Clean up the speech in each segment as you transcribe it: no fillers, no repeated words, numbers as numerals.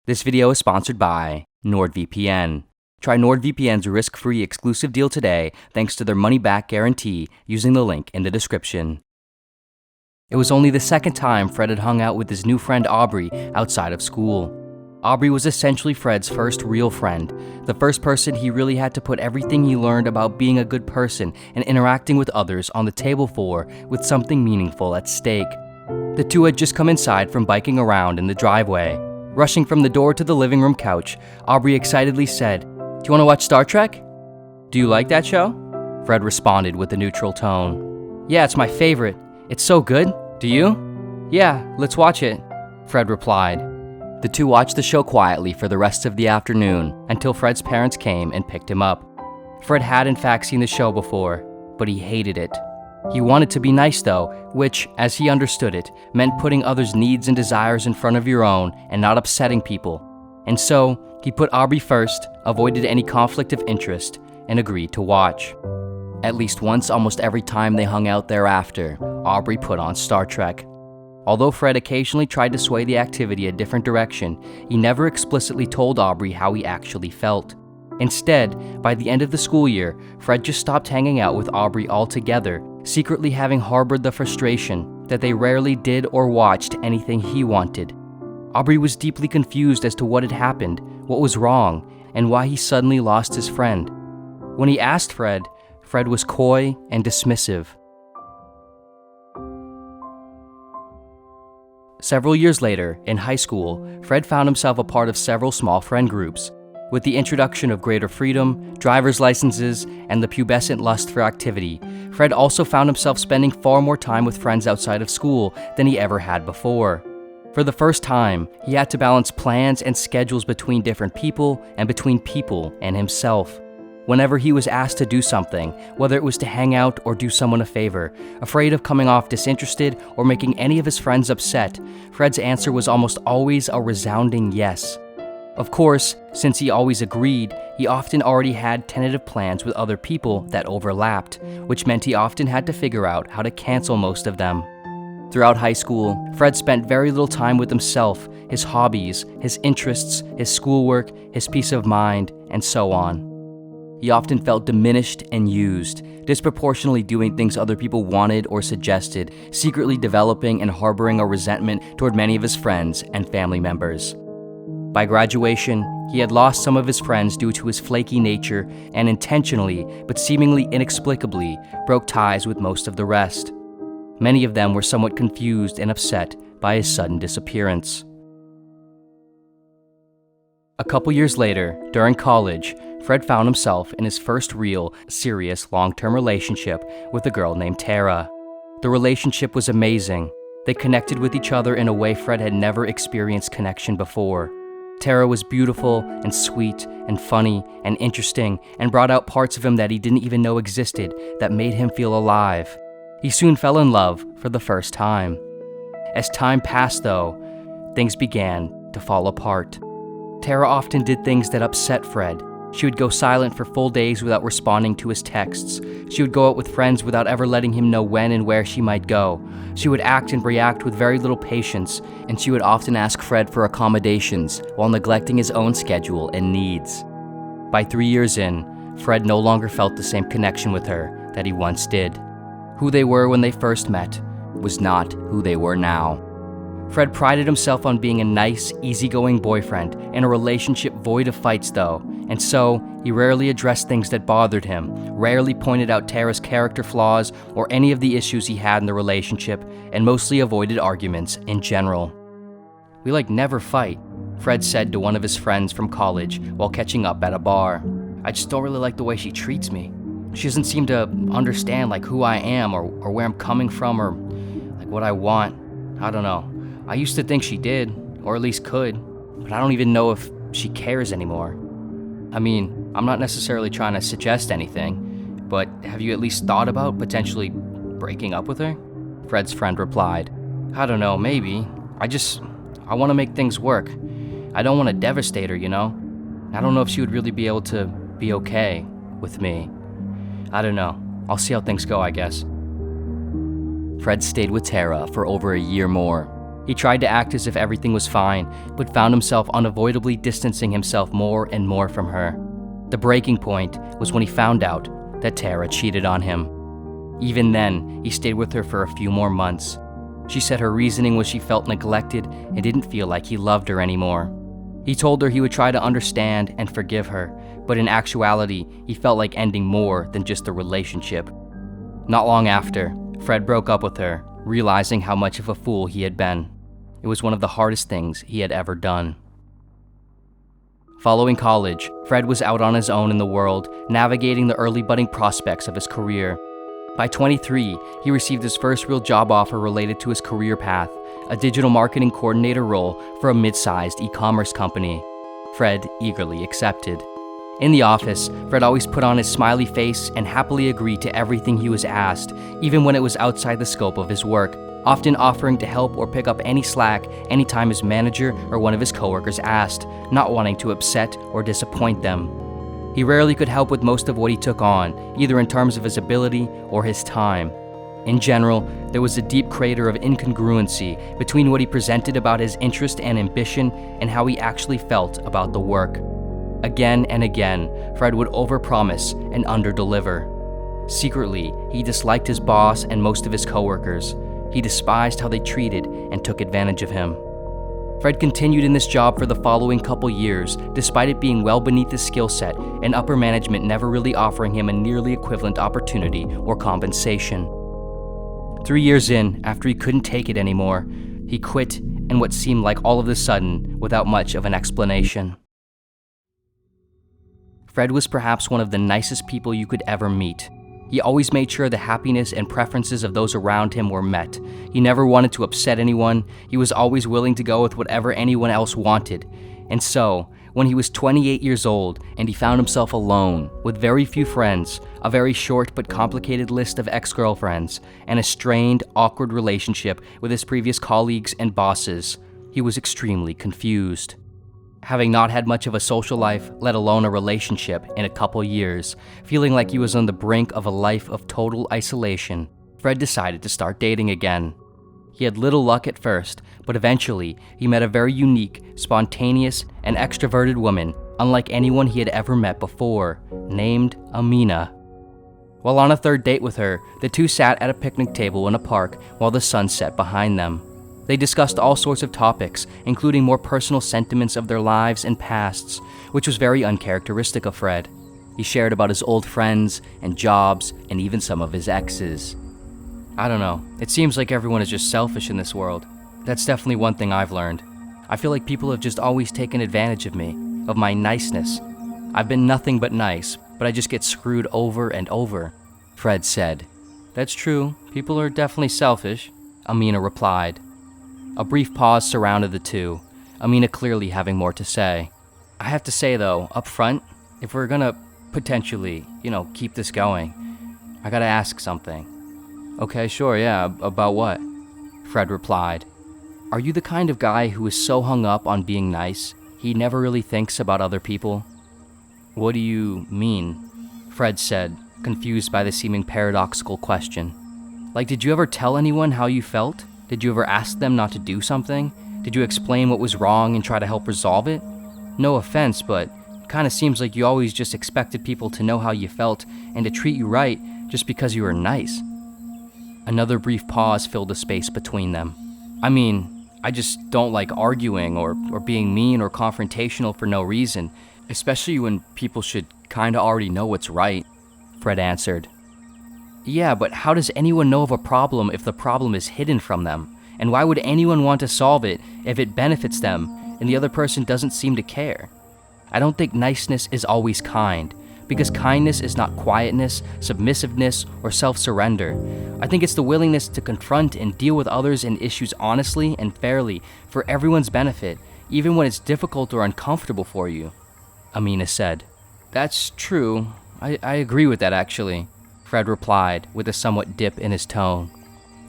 This video is sponsored by NordVPN. Try NordVPN's risk-free exclusive deal today thanks to their money-back guarantee using the link in the description. It was only the second time Fred had hung out with his new friend Aubrey outside of school. Aubrey was essentially Fred's first real friend, the first person he really had to put everything he learned about being a good person and interacting with others on the table for, with something meaningful at stake. The two had just come inside from biking around in the driveway. Rushing from the door to the living room couch, Aubrey excitedly said, "Do you want to watch Star Trek?" "Do you like that show?" Fred responded with a neutral tone. "Yeah, it's my favorite. It's so good. Do you?" "Yeah, let's watch it," Fred replied. The two watched the show quietly for the rest of the afternoon until Fred's parents came and picked him up. Fred had in fact seen the show before, but he hated it. He wanted to be nice though, which, as he understood it, meant putting others' needs and desires in front of your own and not upsetting people. And so, he put Aubrey first, avoided any conflict of interest, and agreed to watch. At least once almost every time they hung out thereafter, Aubrey put on Star Trek. Although Fred occasionally tried to sway the activity a different direction, he never explicitly told Aubrey how he actually felt. Instead, by the end of the school year, Fred just stopped hanging out with Aubrey altogether, secretly having harbored the frustration that they rarely did or watched anything he wanted. Aubrey was deeply confused as to what had happened, what was wrong, and why he suddenly lost his friend. When he asked Fred, Fred was coy and dismissive. Several years later, in high school, Fred found himself a part of several small friend groups. With the introduction of greater freedom, driver's licenses, and the pubescent lust for activity, Fred also found himself spending far more time with friends outside of school than he ever had before. For the first time, he had to balance plans and schedules between different people and between people and himself. Whenever he was asked to do something, whether it was to hang out or do someone a favor, afraid of coming off disinterested or making any of his friends upset, Fred's answer was almost always a resounding yes. Of course, since he always agreed, he often already had tentative plans with other people that overlapped, which meant he often had to figure out how to cancel most of them. Throughout high school, Fred spent very little time with himself, his hobbies, his interests, his schoolwork, his peace of mind, and so on. He often felt diminished and used, disproportionately doing things other people wanted or suggested, secretly developing and harboring a resentment toward many of his friends and family members. By graduation, he had lost some of his friends due to his flaky nature and intentionally, but seemingly inexplicably, broke ties with most of the rest. Many of them were somewhat confused and upset by his sudden disappearance. A couple years later, during college, Fred found himself in his first real, serious, long-term relationship with a girl named Tara. The relationship was amazing. They connected with each other in a way Fred had never experienced connection before. Tara was beautiful and sweet and funny and interesting and brought out parts of him that he didn't even know existed that made him feel alive. He soon fell in love for the first time. As time passed, though, things began to fall apart. Tara often did things that upset Fred. She would go silent for full days without responding to his texts. She would go out with friends without ever letting him know when and where she might go. She would act and react with very little patience, and she would often ask Fred for accommodations while neglecting his own schedule and needs. By 3 years in, Fred no longer felt the same connection with her that he once did. Who they were when they first met was not who they were now. Fred prided himself on being a nice, easygoing boyfriend in a relationship void of fights though, and so he rarely addressed things that bothered him, rarely pointed out Tara's character flaws or any of the issues he had in the relationship, and mostly avoided arguments in general. "We never fight," Fred said to one of his friends from college while catching up at a bar. "I just don't really like the way she treats me. She doesn't seem to understand who I am or where I'm coming from or what I want. I don't know. I used to think she did, or at least could, but I don't even know if she cares anymore. I mean, I'm not necessarily trying to suggest anything, but have you at least thought about potentially breaking up with her?" Fred's friend replied. "I don't know, maybe. I want to make things work. I don't want to devastate her, you know? I don't know if she would really be able to be okay with me. I don't know. I'll see how things go, I guess." Fred stayed with Tara for over a year more. He tried to act as if everything was fine, but found himself unavoidably distancing himself more and more from her. The breaking point was when he found out that Tara cheated on him. Even then, he stayed with her for a few more months. She said her reasoning was she felt neglected and didn't feel like he loved her anymore. He told her he would try to understand and forgive her, but in actuality, he felt like ending more than just a relationship. Not long after, Fred broke up with her, realizing how much of a fool he had been. It was one of the hardest things he had ever done. Following college, Fred was out on his own in the world, navigating the early budding prospects of his career. By 23, he received his first real job offer related to his career path, a digital marketing coordinator role for a mid-sized e-commerce company. Fred eagerly accepted. In the office, Fred always put on his smiley face and happily agreed to everything he was asked, even when it was outside the scope of his work, often offering to help or pick up any slack anytime his manager or one of his coworkers asked, not wanting to upset or disappoint them. He rarely could help with most of what he took on, either in terms of his ability or his time. In general, there was a deep crater of incongruency between what he presented about his interest and ambition and how he actually felt about the work. Again and again, Fred would overpromise and underdeliver. Secretly, he disliked his boss and most of his coworkers. He despised how they treated and took advantage of him. Fred continued in this job for the following couple years, despite it being well beneath his skill set and upper management never really offering him a nearly equivalent opportunity or compensation. 3 years in, after he couldn't take it anymore, he quit, and what seemed like all of a sudden, without much of an explanation. Fred was perhaps one of the nicest people you could ever meet. He always made sure the happiness and preferences of those around him were met. He never wanted to upset anyone. He was always willing to go with whatever anyone else wanted. And so, when he was 28 years old and he found himself alone, with very few friends, a very short but complicated list of ex-girlfriends, and a strained, awkward relationship with his previous colleagues and bosses, he was extremely confused. Having not had much of a social life, let alone a relationship, in a couple years, feeling like he was on the brink of a life of total isolation, Fred decided to start dating again. He had little luck at first, but eventually he met a very unique, spontaneous, and extroverted woman, unlike anyone he had ever met before, named Amina. While on a third date with her, the two sat at a picnic table in a park while the sun set behind them. They discussed all sorts of topics, including more personal sentiments of their lives and pasts, which was very uncharacteristic of Fred. He shared about his old friends and jobs and even some of his exes. I don't know, it seems like everyone is just selfish in this world. That's definitely one thing I've learned. I feel like people have just always taken advantage of me, of my niceness. I've been nothing but nice, but I just get screwed over and over, Fred said. That's true, people are definitely selfish, Amina replied. A brief pause surrounded the two, Amina clearly having more to say. I have to say though, up front, if we're gonna potentially, keep this going, I gotta ask something. Okay, sure, yeah, about what? Fred replied. Are you the kind of guy who is so hung up on being nice, he never really thinks about other people? What do you mean? Fred said, confused by the seeming paradoxical question. Like, did you ever tell anyone how you felt? Did you ever ask them not to do something? Did you explain what was wrong and try to help resolve it? No offense, but it kind of seems like you always just expected people to know how you felt and to treat you right just because you were nice. Another brief pause filled the space between them. I mean, I just don't like arguing or being mean or confrontational for no reason, especially when people should kind of already know what's right, Fred answered. Yeah, but how does anyone know of a problem if the problem is hidden from them? And why would anyone want to solve it if it benefits them and the other person doesn't seem to care? I don't think niceness is always kind, because kindness is not quietness, submissiveness, or self-surrender. I think it's the willingness to confront and deal with others and issues honestly and fairly for everyone's benefit, even when it's difficult or uncomfortable for you, Amina said. That's true. I agree with that actually, Fred replied with a somewhat dip in his tone.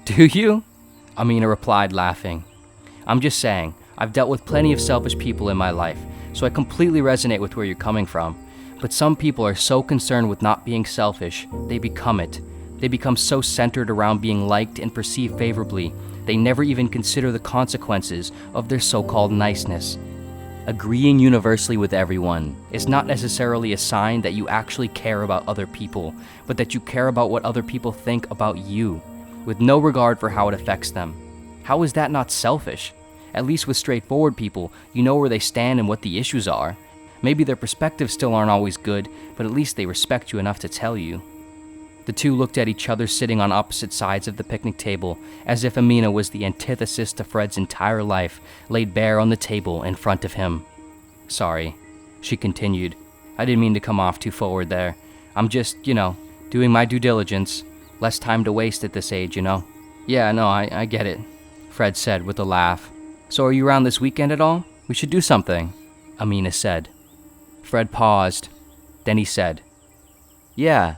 Do you? Amina replied, laughing. I'm just saying, I've dealt with plenty of selfish people in my life, so I completely resonate with where you're coming from. But some people are so concerned with not being selfish, they become it. They become so centered around being liked and perceived favorably They never even consider the consequences of their so-called niceness. Agreeing universally with everyone is not necessarily a sign that you actually care about other people, but that you care about what other people think about you, with no regard for how it affects them. How is that not selfish? At least with straightforward people, you know where they stand and what the issues are. Maybe their perspectives still aren't always good, but at least they respect you enough to tell you. The two looked at each other sitting on opposite sides of the picnic table, as if Amina was the antithesis to Fred's entire life, laid bare on the table in front of him. "Sorry," she continued. "I didn't mean to come off too forward there. I'm just, doing my due diligence. Less time to waste at this age, "Yeah, no, I get it," Fred said with a laugh. "So are you around this weekend at all? We should do something," Amina said. Fred paused. Then he said, "Yeah,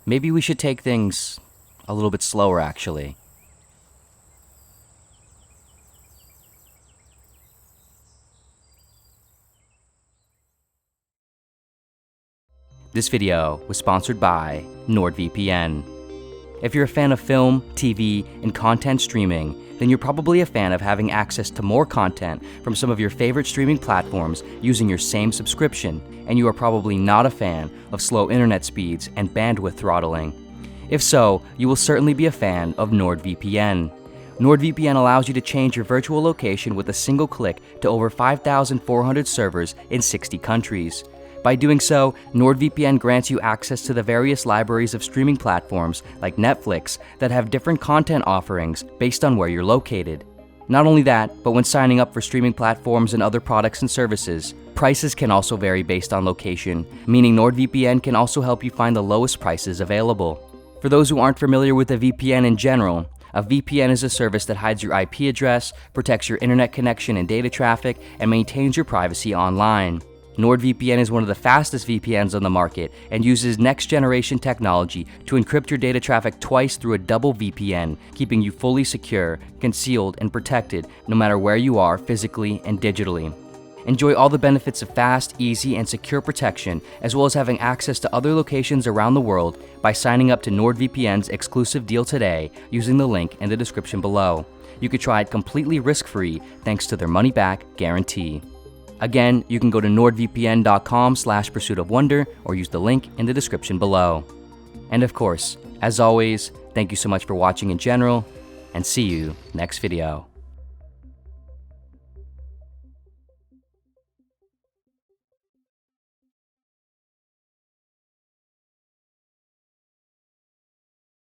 maybe we should take things a little bit slower, actually." This video was sponsored by NordVPN. If you're a fan of film, TV, and content streaming, then you're probably a fan of having access to more content from some of your favorite streaming platforms using your same subscription, and you are probably not a fan of slow internet speeds and bandwidth throttling. If so, you will certainly be a fan of NordVPN. NordVPN allows you to change your virtual location with a single click to over 5,400 servers in 60 countries. By doing so, NordVPN grants you access to the various libraries of streaming platforms like Netflix that have different content offerings based on where you're located. Not only that, but when signing up for streaming platforms and other products and services, prices can also vary based on location, meaning NordVPN can also help you find the lowest prices available. For those who aren't familiar with a VPN in general, a VPN is a service that hides your IP address, protects your internet connection and data traffic, and maintains your privacy online. NordVPN is one of the fastest VPNs on the market and uses next-generation technology to encrypt your data traffic twice through a double VPN, keeping you fully secure, concealed, and protected no matter where you are physically and digitally. Enjoy all the benefits of fast, easy, and secure protection, as well as having access to other locations around the world by signing up to NordVPN's exclusive deal today using the link in the description below. You could try it completely risk-free thanks to their money-back guarantee. Again, you can go to nordvpn.com/pursuitofwonder or use the link in the description below. And of course, as always, thank you so much for watching in general, and see you next video.